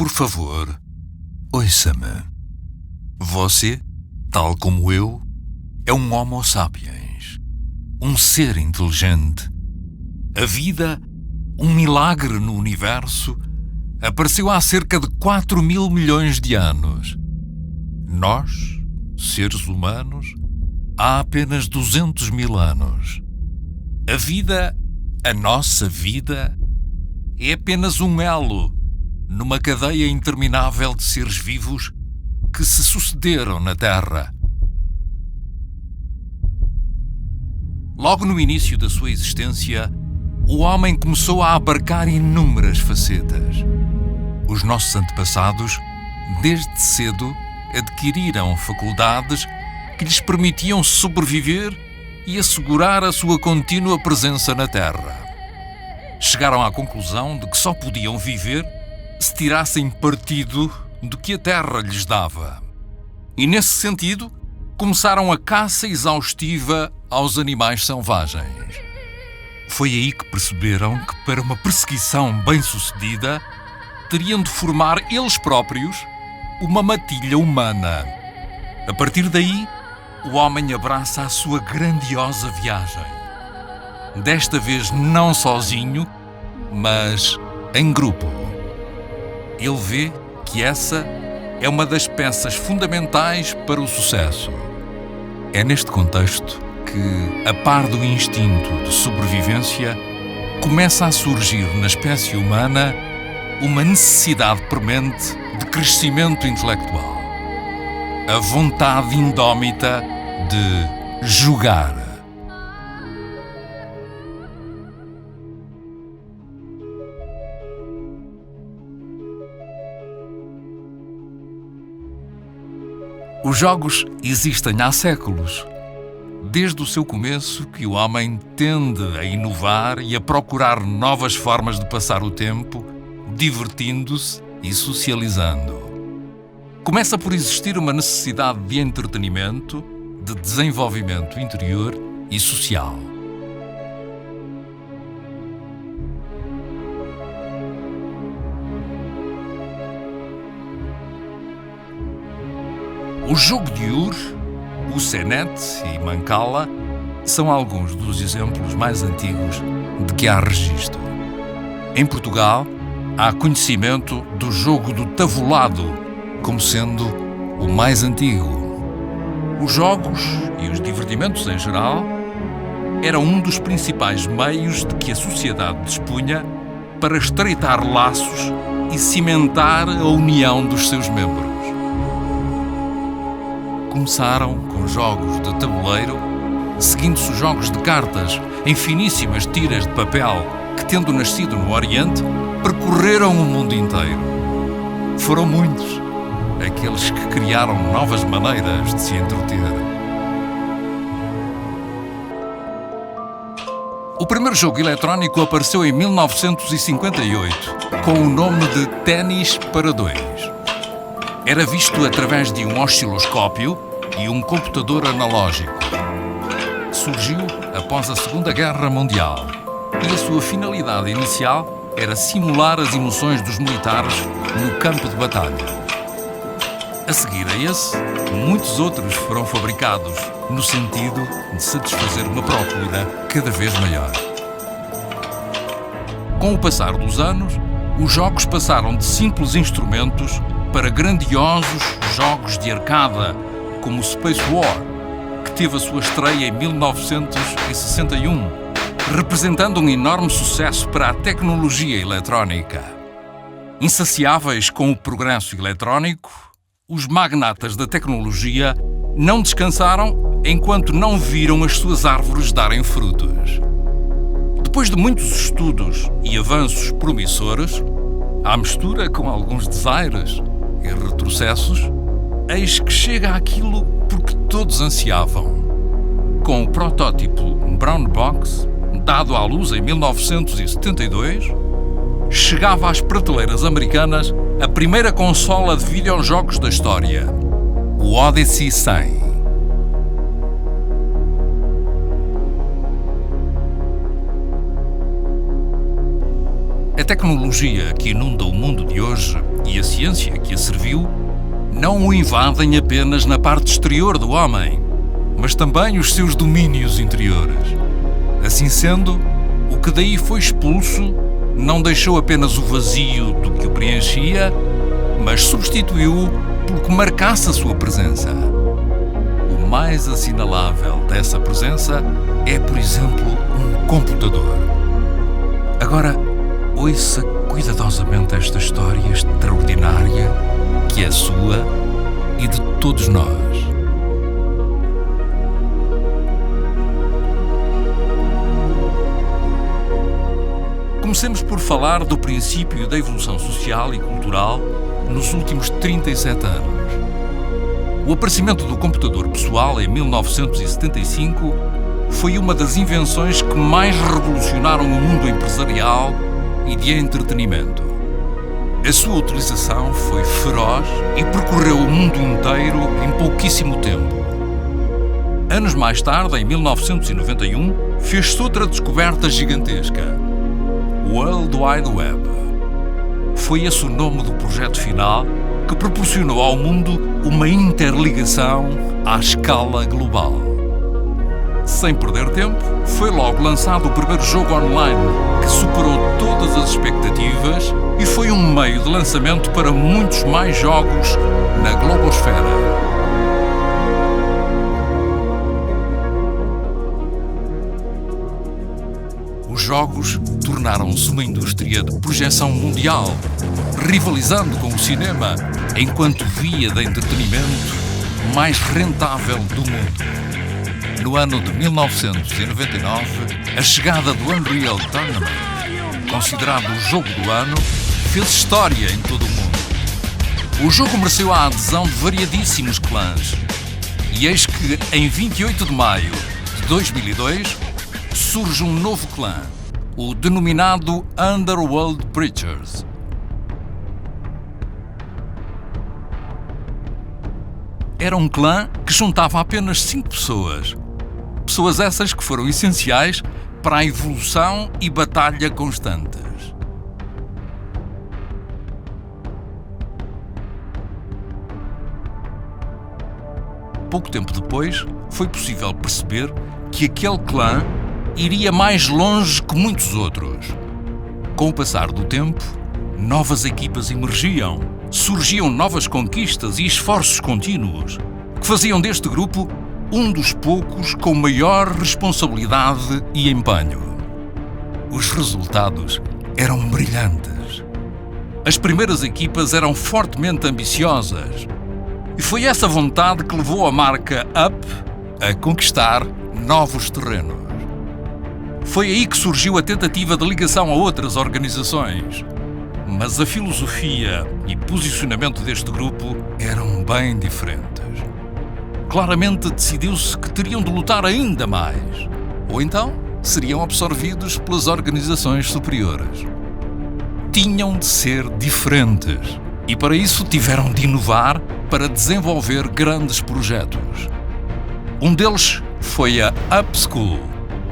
Por favor, ouça-me. Você, tal como eu, é um Homo sapiens, um ser inteligente. A vida, um milagre no universo, apareceu há cerca de 4.000 milhões de anos. Nós, seres humanos, há apenas 200.000 anos. A vida, a nossa vida, é apenas um elo numa cadeia interminável de seres vivos que se sucederam na Terra. Logo no início da sua existência, o homem começou a abarcar inúmeras facetas. Os nossos antepassados, desde cedo, adquiriram faculdades que lhes permitiam sobreviver e assegurar a sua contínua presença na Terra. Chegaram à conclusão de que só podiam viver se tirassem partido do que a Terra lhes dava. E, nesse sentido, começaram a caça exaustiva aos animais selvagens. Foi aí que perceberam que, para uma perseguição bem-sucedida, teriam de formar eles próprios uma matilha humana. A partir daí, o homem abraça a sua grandiosa viagem. Desta vez não sozinho, mas em grupo. Ele vê que essa é uma das peças fundamentais para o sucesso. É neste contexto que, a par do instinto de sobrevivência, começa a surgir na espécie humana uma necessidade premente de crescimento intelectual. A vontade indómita de jogar. Os jogos existem há séculos. Desde o seu começo que o homem tende a inovar e a procurar novas formas de passar o tempo, divertindo-se e socializando. Começa por existir uma necessidade de entretenimento, de desenvolvimento interior e social. O jogo de Ur, o Senet e Mancala são alguns dos exemplos mais antigos de que há registro. Em Portugal, há conhecimento do jogo do tavolado como sendo o mais antigo. Os jogos e os divertimentos em geral eram um dos principais meios de que a sociedade dispunha para estreitar laços e cimentar a união dos seus membros. Começaram com jogos de tabuleiro, seguindo-se os jogos de cartas em finíssimas tiras de papel que, tendo nascido no Oriente, percorreram o mundo inteiro. Foram muitos aqueles que criaram novas maneiras de se entreter. O primeiro jogo eletrónico apareceu em 1958, com o nome de Ténis para dois. Era visto através de um osciloscópio e um computador analógico. Surgiu após a Segunda Guerra Mundial e a sua finalidade inicial era simular as emoções dos militares no campo de batalha. A seguir a esse, muitos outros foram fabricados no sentido de satisfazer uma procura cada vez maior. Com o passar dos anos, os jogos passaram de simples instrumentos para grandiosos jogos de arcada, como o Space War, que teve a sua estreia em 1961, representando um enorme sucesso para a tecnologia eletrónica. Insaciáveis com o progresso eletrónico, os magnatas da tecnologia não descansaram enquanto não viram as suas árvores darem frutos. Depois de muitos estudos e avanços promissores, à mistura com alguns desaires e retrocessos, eis que chega àquilo por que todos ansiavam. Com o protótipo Brown Box, dado à luz em 1972, chegava às prateleiras americanas a primeira consola de videojogos da história, o Odyssey 100. A tecnologia que inunda o mundo de hoje e a ciência que a serviu não o invadem apenas na parte exterior do homem, mas também os seus domínios interiores. Assim sendo, o que daí foi expulso não deixou apenas o vazio do que o preenchia, mas substituiu-o pelo que marcasse a sua presença. O mais assinalável dessa presença é, por exemplo, um computador. Agora, ouça cuidadosamente esta história extraordinária que é sua e de todos nós. Comecemos por falar do princípio da evolução social e cultural nos últimos 37 anos. O aparecimento do computador pessoal em 1975 foi uma das invenções que mais revolucionaram o mundo empresarial e de entretenimento. A sua utilização foi feroz e percorreu o mundo inteiro em pouquíssimo tempo. Anos mais tarde, em 1991, fez-se outra descoberta gigantesca: o World Wide Web. Foi esse o nome do projeto final que proporcionou ao mundo uma interligação à escala global. Sem perder tempo, foi logo lançado o primeiro jogo online, que superou todas as expectativas e foi um meio de lançamento para muitos mais jogos na globosfera. Os jogos tornaram-se uma indústria de projeção mundial, rivalizando com o cinema enquanto via de entretenimento mais rentável do mundo. No ano de 1999, a chegada do Unreal Tournament, considerado o jogo do ano, fez história em todo o mundo. O jogo mereceu a adesão de variadíssimos clãs. E eis que, em 28 de maio de 2002, surge um novo clã, o denominado Underworld Preachers. Era um clã que juntava apenas 5 pessoas. Pessoas essas que foram essenciais para a evolução e batalha constantes. Pouco tempo depois, foi possível perceber que aquele clã iria mais longe que muitos outros. Com o passar do tempo, novas equipas emergiam, surgiam novas conquistas e esforços contínuos, que faziam deste grupo um dos poucos com maior responsabilidade e empenho. Os resultados eram brilhantes. As primeiras equipas eram fortemente ambiciosas, e foi essa vontade que levou a marca Up a conquistar novos terrenos. Foi aí que surgiu a tentativa de ligação a outras organizações. Mas a filosofia e posicionamento deste grupo eram bem diferentes. Claramente decidiu-se que teriam de lutar ainda mais, ou então seriam absorvidos pelas organizações superiores. Tinham de ser diferentes, e para isso tiveram de inovar para desenvolver grandes projetos. Um deles foi a Up School,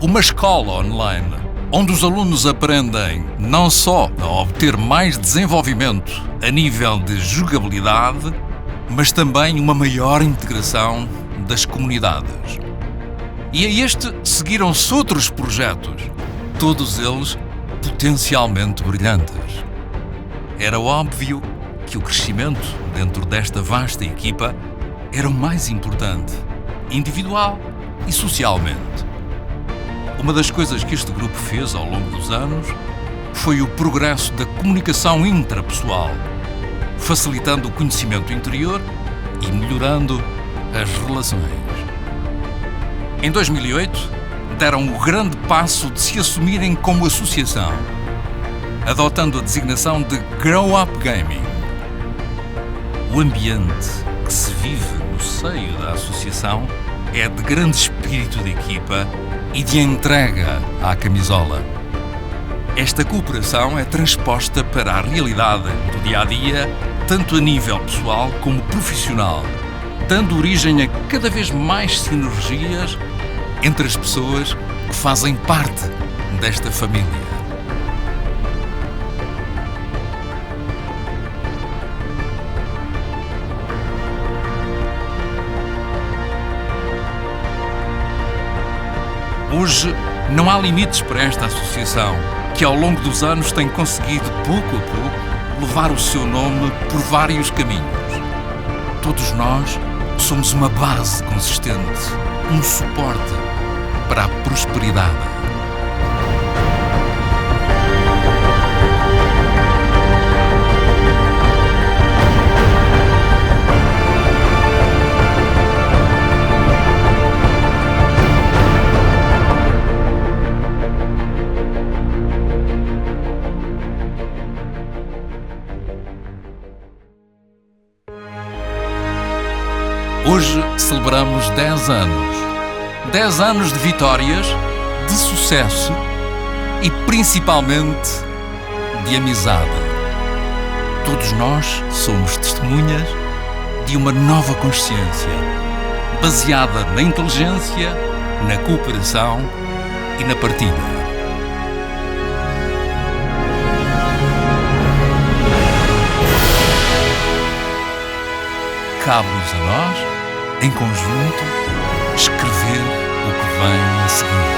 uma escola online, onde os alunos aprendem não só a obter mais desenvolvimento a nível de jogabilidade, mas também uma maior integração das comunidades. E a este seguiram-se outros projetos, todos eles potencialmente brilhantes. Era óbvio que o crescimento dentro desta vasta equipa era o mais importante, individual e socialmente. Uma das coisas que este grupo fez ao longo dos anos foi o progresso da comunicação intrapessoal, facilitando o conhecimento interior e melhorando as relações. Em 2008, deram o grande passo de se assumirem como associação, adotando a designação de Grow Up Gaming. O ambiente que se vive no seio da associação é de grande espírito de equipa e de entrega à camisola. Esta cooperação é transposta para a realidade do dia-a-dia, tanto a nível pessoal como profissional, dando origem a cada vez mais sinergias entre as pessoas que fazem parte desta família. Hoje não há limites para esta associação, que ao longo dos anos tem conseguido, pouco a pouco, levar o seu nome por vários caminhos. Todos nós somos uma base consistente, um suporte para a prosperidade. Hoje celebramos 10 anos. 10 anos de vitórias, de sucesso e principalmente de amizade. Todos nós somos testemunhas de uma nova consciência, baseada na inteligência, na cooperação e na partilha. Cabe-nos a nós, em conjunto, escrever o que vem a seguir.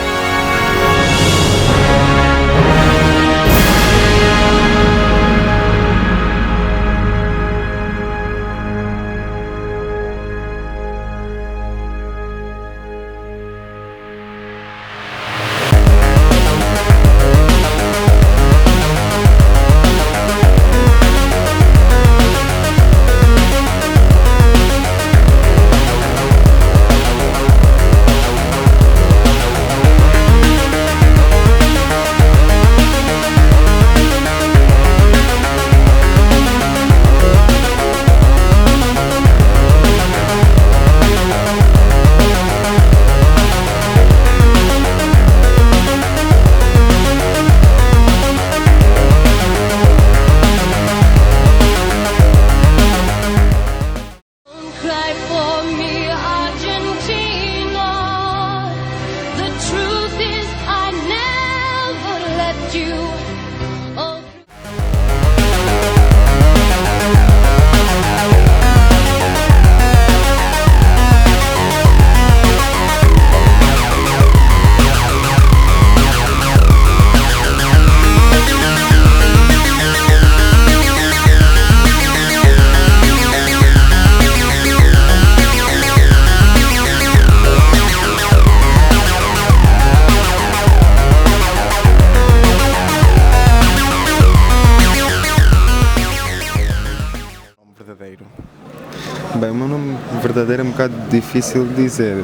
Bem, o meu nome verdadeiro é um bocado difícil de dizer.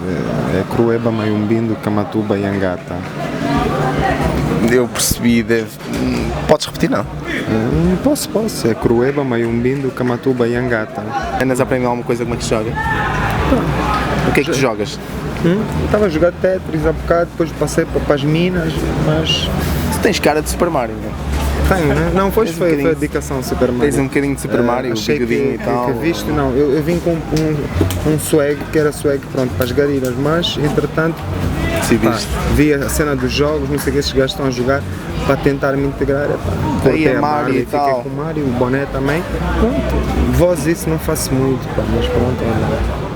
É Crueba Mayumbindo Kamatuba Yangata. Eu percebi, podes repetir, não? Posso. É Crueba Mayumbindo Kamatuba Yangata. Andas a aprender alguma coisa como é que se joga? O que é que tu jogas? Estava a jogar Tetris há bocado, depois passei para as minas, mas... Tu tens cara de Super Mario, não? Tenho, né? Não, foi a dedicação Super Mario. Tens um bocadinho de Super Mario, achei bigodinho e tal. Não, eu vim com um swag, que era swag pronto, para as gariras, mas entretanto vi a cena dos jogos, não sei o que esses gajos estão a jogar, para tentar me integrar. Aí a Mario e fiquei tal. com o Mario, o boné também. Pronto, voz isso não faço muito, mas pronto, olha.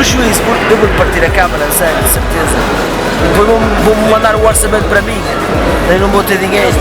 prejuízo, porque eu vou partir a câmara, sério, de certeza. Depois vão-me mandar o orçamento para mim, eu não vou ter dinheiro.